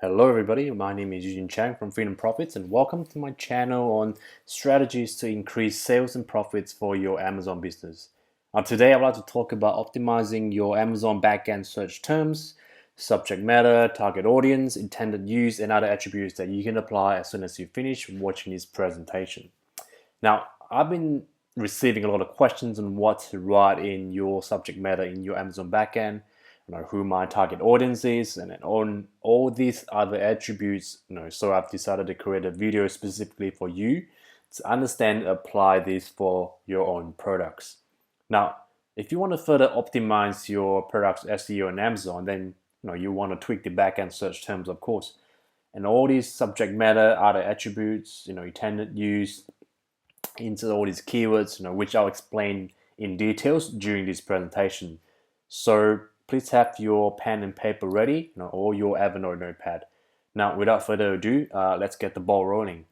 Hello everybody, my name is Eugene Chang from Freedom Profits and welcome to my channel on strategies to increase sales and profits for your Amazon business. Today I'd like to talk about optimizing your Amazon backend search terms, subject matter, target audience, intended use, and other attributes that you can apply as soon as you finish watching this presentation. Now, I've been receiving a lot of questions on what to write in your subject matter in your Amazon backend, who my target audience is, and then on all these other attributes. So I've decided to create a video specifically for you to understand and apply this for your own products. Now, if you want to further optimize your product's SEO on Amazon, then you want to tweak the backend search terms, of course, and all these subject matter, other attributes, intended use, into all these keywords, which I'll explain in details during this presentation. So please have your pen and paper ready, or your Evernote notepad. Now, without further ado, let's get the ball rolling.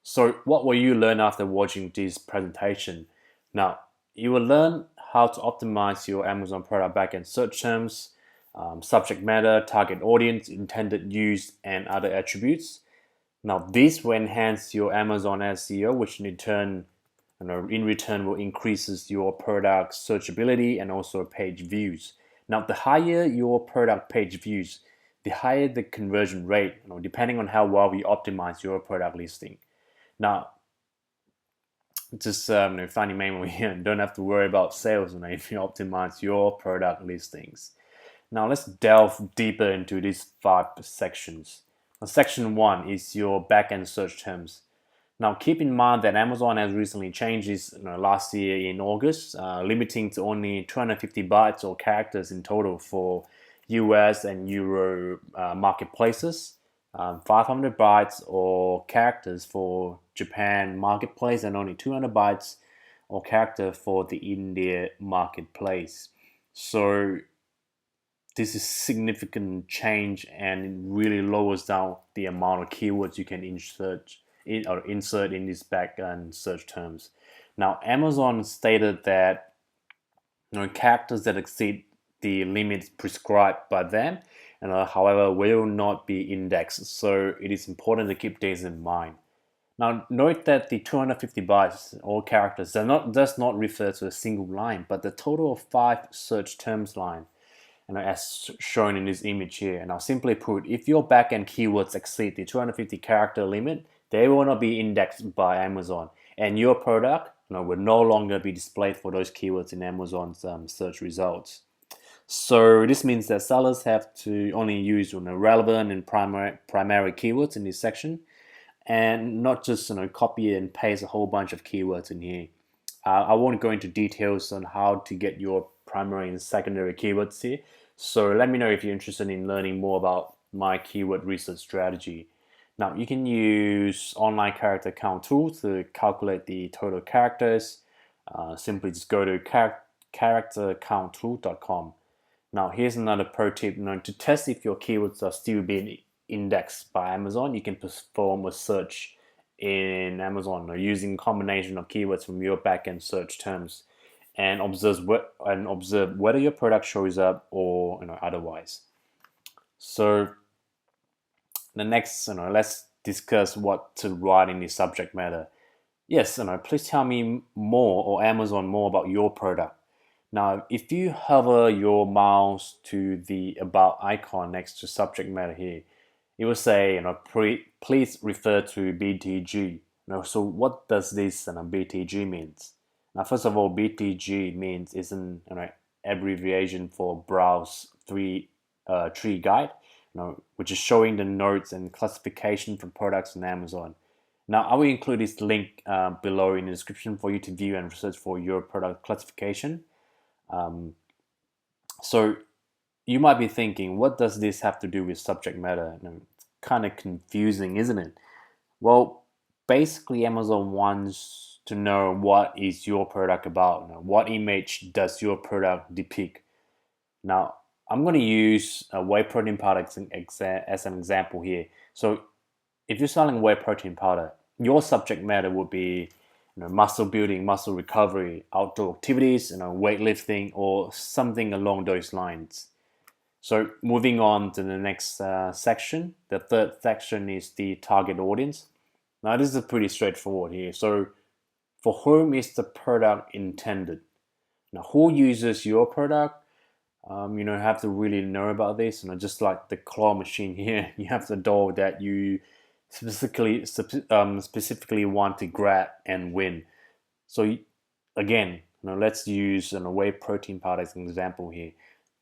So what will you learn after watching this presentation? Now, you will learn how to optimize your Amazon product backend search terms, subject matter, target audience, intended use, and other attributes. Now, this will enhance your Amazon SEO, which in return will increases your product searchability and also page views. Now, the higher your product page views, the higher the conversion rate, depending on how well we optimize your product listing. Now, just funny memo here, don't have to worry about sales if you optimize your product listings. Now, let's delve deeper into these 5 sections. Section 1 is your backend search terms. Now, keep in mind that Amazon has recently changed this last year in August, limiting to only 250 bytes or characters in total for US and Euro marketplaces, 500 bytes or characters for Japan marketplace, and only 200 bytes or character for the India marketplace. So this is significant change, and it really lowers down the amount of keywords you can insert in this backend search terms. Now, Amazon stated that characters that exceed the limits prescribed by them, and however, will not be indexed. So it is important to keep this in mind. Now, note that the 250 bytes or characters does not refer to a single line, but the total of 5 search terms line, as shown in this image here. Now, simply put, if your backend keywords exceed the 250 character limit, they will not be indexed by Amazon, and your product will no longer be displayed for those keywords in Amazon's search results. So this means that sellers have to only use relevant and primary keywords in this section, and not just copy and paste a whole bunch of keywords in here. I won't go into details on how to get your primary and secondary keywords here. So let me know if you're interested in learning more about my keyword research strategy. Now, you can use online character count tool to calculate the total characters. Simply just go to charactercounttool.com. Now, here's another pro tip. To test if your keywords are still being indexed by Amazon, you can perform a search in Amazon using a combination of keywords from your backend search terms, and observe whether your product shows up or otherwise. So the next, let's discuss what to write in the subject matter. Yes, please tell me more, or Amazon more, about your product. Now, if you hover your mouse to the about icon next to subject matter here, it will say, please refer to BTG. So what does this BTG means? Now, first of all, BTG means is an abbreviation for Browse Tree Guide, which is showing the notes and classification for products on Amazon. Now, I will include this link below in the description for you to view and research for your product classification. So you might be thinking, what does this have to do with subject matter? It's kind of confusing, isn't it? Well, basically, Amazon wants to know what is your product about. What image does your product depict? Now, I'm going to use a whey protein powder as an example here. So if you're selling whey protein powder, your subject matter would be muscle building, muscle recovery, outdoor activities, weightlifting, or something along those lines. So moving on to the next section, the third section is the target audience. Now this is pretty straightforward here. So for whom is the product intended? Now who uses your product? Have to really know about this. Just like the claw machine here, you have the doll that you specifically want to grab and win. So again, let's use an whey protein powder as an example here.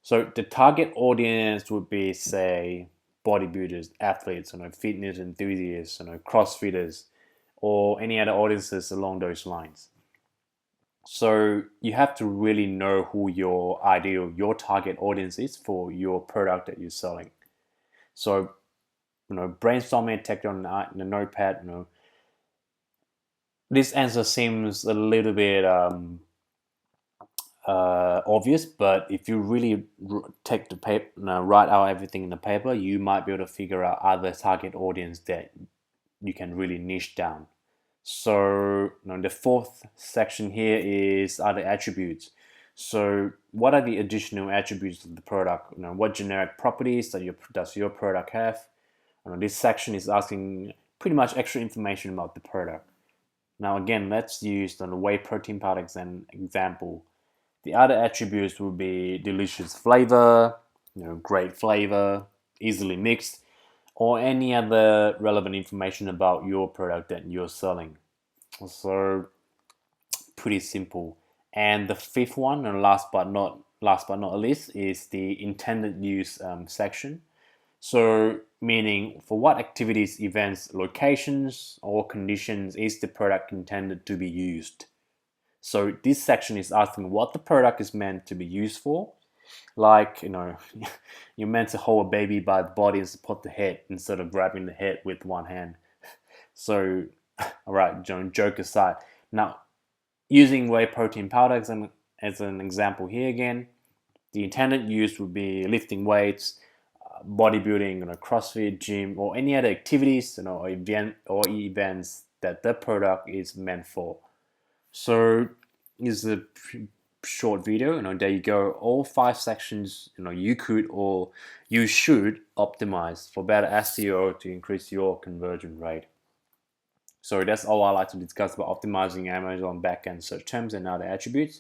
So the target audience would be, say, bodybuilders, athletes, fitness enthusiasts, CrossFitters, or any other audiences along those lines. So you have to really know who your target audience is for your product that you're selling. So, brainstorm it, take it on the notepad. This answer seems a little bit obvious, but if you really take the paper, write out everything in the paper, you might be able to figure out other target audience that you can really niche down. So the fourth section here is other attributes. So what are the additional attributes of the product? What generic properties does your product have? This section is asking pretty much extra information about the product. Now again, let's use the whey protein powder as an example. The other attributes would be delicious flavor, great flavor, easily mixed, or any other relevant information about your product that you're selling. So pretty simple. And the fifth one, and last but not least, is the intended use section. So meaning for what activities, events, locations, or conditions is the product intended to be used. So this section is asking what the product is meant to be used for. Like, you're meant to hold a baby by the body and support the head instead of grabbing the head with one hand. So, all right, joke aside. Now, using whey protein powder as an example here again, the intended use would be lifting weights, bodybuilding, CrossFit, gym, or any other activities, events that the product is meant for. So, this is a short video. There you go. All 5 sections. You could or you should optimize for better SEO to increase your conversion rate. So that's all I like to discuss about optimizing Amazon backend search terms and other attributes.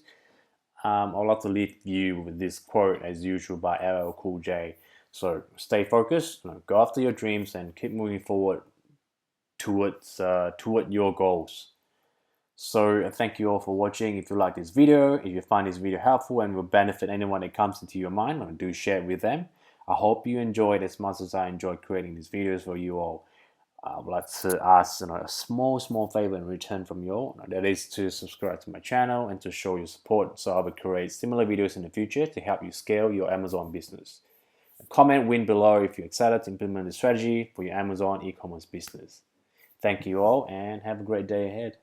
I'd like to leave you with this quote as usual by LL Cool J. So stay focused, go after your dreams, and keep moving forward toward your goals. So thank you all for watching. If you like this video, if you find this video helpful and will benefit anyone that comes into your mind, do share it with them. I hope you enjoyed as much as I enjoyed creating these videos for you all. I would like to ask a small favor in return from you all. That is to subscribe to my channel and to show your support so I will create similar videos in the future to help you scale your Amazon business. Comment win below if you're excited to implement the strategy for your Amazon e-commerce business. Thank you all and have a great day ahead.